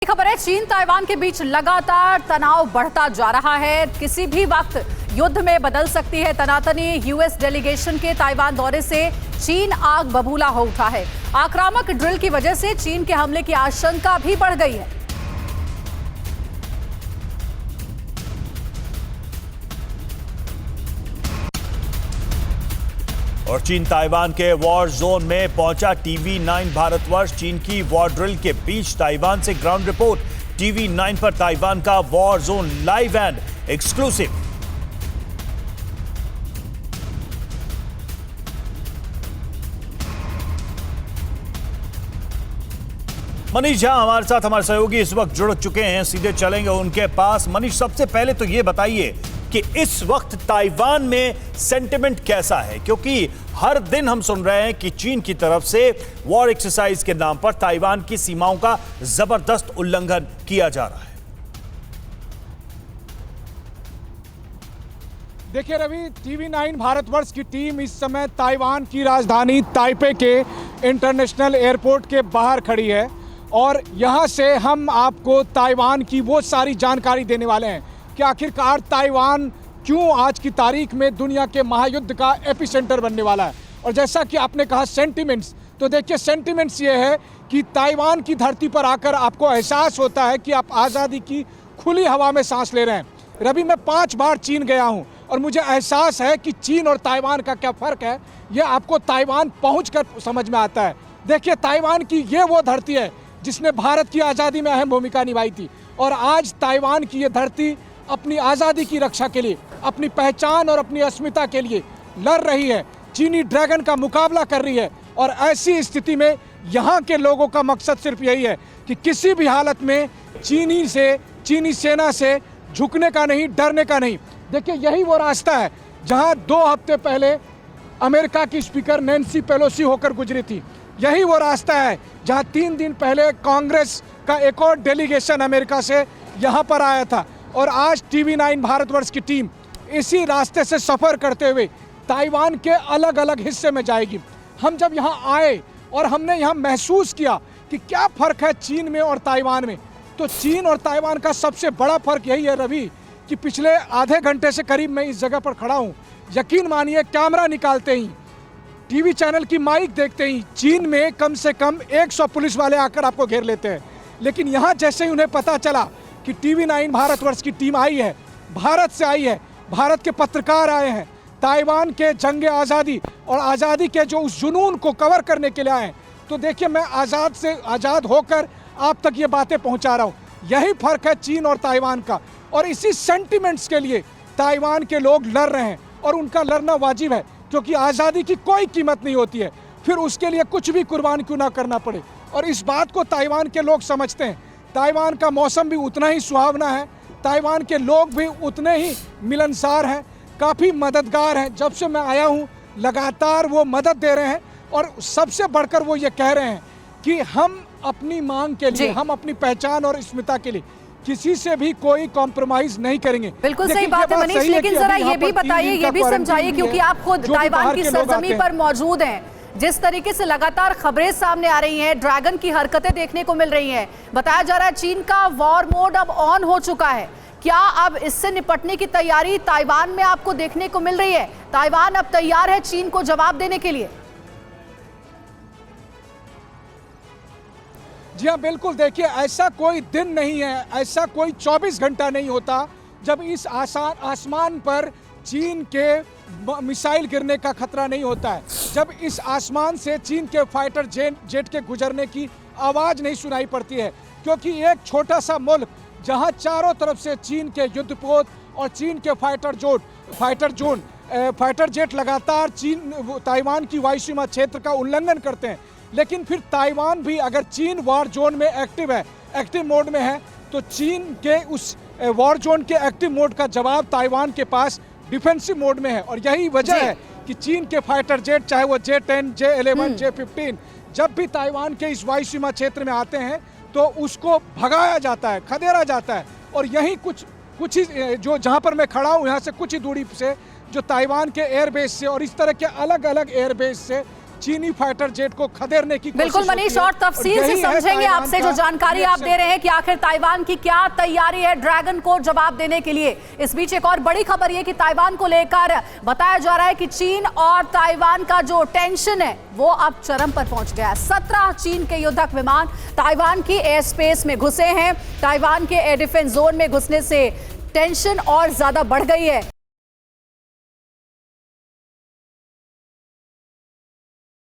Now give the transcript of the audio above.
खबर है, चीन ताइवान के बीच लगातार तनाव बढ़ता जा रहा है। किसी भी वक्त युद्ध में बदल सकती है तनातनी। यूएस डेलीगेशन के ताइवान दौरे से चीन आग बबूला हो उठा है। आक्रामक ड्रिल की वजह से चीन के हमले की आशंका भी बढ़ गई है। और चीन ताइवान के वॉर जोन में पहुंचा टीवी9 भारतवर्ष। चीन की वॉर ड्रिल के बीच ताइवान से ग्राउंड रिपोर्ट। टीवी9 पर ताइवान का war zone live and exclusive. Manish Jha हमारे साथ, हमारे सहयोगी इस वक्त जुड़ चुके हैं, सीधे चलेंगे उनके पास। मनीष, सबसे पहले तो ये बताइए कि इस वक्त ताइवान में सेंटिमेंट कैसा है, क्योंकि हर दिन हम सुन रहे हैं कि चीन की तरफ से वॉर एक्सरसाइज के नाम पर ताइवान की सीमाओं का जबरदस्त उल्लंघन किया जा रहा है। देखिए रवि, टीवी9 भारतवर्ष की टीम इस समय ताइवान की राजधानी ताइपे के इंटरनेशनल एयरपोर्ट के बाहर खड़ी है और यहाँ से हम आपको ताइवान की वो सारी जानकारी देने वाले हैं कि आखिरकार ताइवान क्यों आज की तारीख में दुनिया के महायुद्ध का एपिसेंटर बनने वाला है। और जैसा कि आपने कहा सेंटिमेंट्स, तो देखिए सेंटिमेंट्स ये है कि ताइवान की धरती पर आकर आपको एहसास होता है कि आप आज़ादी की खुली हवा में सांस ले रहे हैं। रवि, मैं 5 बार चीन गया हूँ और मुझे एहसास है कि चीन और ताइवान का क्या फ़र्क है, ये आपको ताइवान पहुँचकर समझ में आता है। देखिए, ताइवान की ये वो धरती है जिसने भारत की आज़ादी में अहम भूमिका निभाई थी और आज ताइवान की ये धरती अपनी आज़ादी की रक्षा के लिए, अपनी पहचान और अपनी अस्मिता के लिए लड़ रही है, चीनी ड्रैगन का मुकाबला कर रही है। और ऐसी स्थिति में यहाँ के लोगों का मकसद सिर्फ यही है कि किसी भी हालत में चीनी सेना से झुकने का नहीं, डरने का नहीं। देखिए, यही वो रास्ता है जहाँ 2 हफ्ते पहले अमेरिका की स्पीकर नैन्सी पेलोसी होकर गुजरी थी। यही वो रास्ता है जहाँ 3 दिन पहले कांग्रेस का एक और डेलीगेशन अमेरिका से यहाँ पर आया था। और आज टीवी9 भारतवर्ष की टीम इसी रास्ते से सफ़र करते हुए ताइवान के अलग अलग हिस्से में जाएगी। हम जब यहाँ आए और हमने यहाँ महसूस किया कि क्या फ़र्क है चीन में और ताइवान में, तो चीन और ताइवान का सबसे बड़ा फ़र्क यही है रवि कि पिछले आधे घंटे से करीब मैं इस जगह पर खड़ा हूँ। यकीन मानिए, कैमरा निकालते ही, टीवी चैनल की माइक देखते ही चीन में कम से कम 100 पुलिस वाले आकर आपको घेर लेते हैं। लेकिन यहाँ जैसे ही उन्हें पता चला कि टीवी9 भारतवर्ष की टीम आई है, भारत से आई है, भारत के पत्रकार आए हैं, ताइवान के जंग आज़ादी और आज़ादी के जो उस जुनून को कवर करने के लिए आए हैं, तो देखिए मैं आज़ाद होकर आप तक ये बातें पहुंचा रहा हूं। यही फ़र्क है चीन और ताइवान का। और इसी सेंटिमेंट्स के लिए ताइवान के लोग लड़ रहे हैं और उनका लड़ना वाजिब है, क्योंकि आज़ादी की कोई कीमत नहीं होती है, फिर उसके लिए कुछ भी कुर्बान क्यों ना करना पड़े। और इस बात को ताइवान के लोग समझते हैं। ताइवान का मौसम भी उतना ही सुहावना है, ताइवान के लोग भी उतने ही मिलनसार हैं, काफ़ी मददगार हैं। जब से मैं आया हूँ लगातार वो मदद दे रहे हैं और सबसे बढ़कर वो ये कह रहे हैं कि हम अपनी मांग के लिए, हम अपनी पहचान और अस्मिता के लिए किसी से भी कोई कॉम्प्रोमाइज नहीं करेंगे। बिल्कुल सही बात है मनीष, लेकिन जरा ये भी बताइए, ये भी समझाइए, क्योंकि आप खुद ताइवान की सरजमी पर मौजूद हैं, जिस तरीके से लगातार खबरें सामने आ रही हैं, ड्रैगन की हरकतें देखने को मिल रही हैं, बताया जा रहा है चीन का वॉर मोड अब ऑन हो चुका है। क्या अब इससे निपटने की तैयारी ताइवान में आपको देखने को मिल रही है? ताइवान अब तैयार है चीन को जवाब देने के लिए? जी हाँ, बिल्कुल। देखिए, ऐसा कोई दिन नहीं है, ऐसा कोई 24 घंटा नहीं होता जब इस आसमान पर चीन के मिसाइल गिरने का खतरा नहीं होता है, जब इस आसमान से चीन के फाइटर जेट के गुजरने की आवाज़ नहीं सुनाई पड़ती है। क्योंकि एक छोटा सा मुल्क जहां चारों तरफ से चीन के युद्धपोत और चीन के फाइटर जेट लगातार ताइवान की वायु सीमा क्षेत्र का उल्लंघन करते हैं, लेकिन फिर ताइवान भी अगर चीन वॉर जोन में एक्टिव मोड में है, तो चीन के उस वॉर जोन के एक्टिव मोड का जवाब ताइवान के पास डिफेंसिव मोड में है। और यही वजह है कि चीन के फाइटर जेट, चाहे वो J-10, J-11, J-15, जब भी ताइवान के इस वायु सीमा क्षेत्र में आते हैं तो उसको भगाया जाता है, खदेड़ा जाता है। और यही कुछ ही जो जहाँ पर मैं खड़ा हूँ, यहाँ से कुछ ही दूरी से जो ताइवान के एयरबेस से और इस तरह के अलग अलग एयरबेस से चीनी फाइटर जेट को खदेड़ने की बिल्कुल मनीष, और तफसील से समझेंगे आपसे जो जानकारी आप दे रहे हैं कि आखिर ताइवान की क्या तैयारी है ड्रैगन को जवाब देने के लिए। इस बीच एक और बड़ी खबर ये कि ताइवान को लेकर बताया जा रहा है कि चीन और ताइवान का जो टेंशन है वो अब चरम पर पहुंच गया है। 17 चीन के युद्धक विमान ताइवान की एयर स्पेस में घुसे हैं। ताइवान के एयर डिफेंस जोन में घुसने से टेंशन और ज्यादा बढ़ गई है।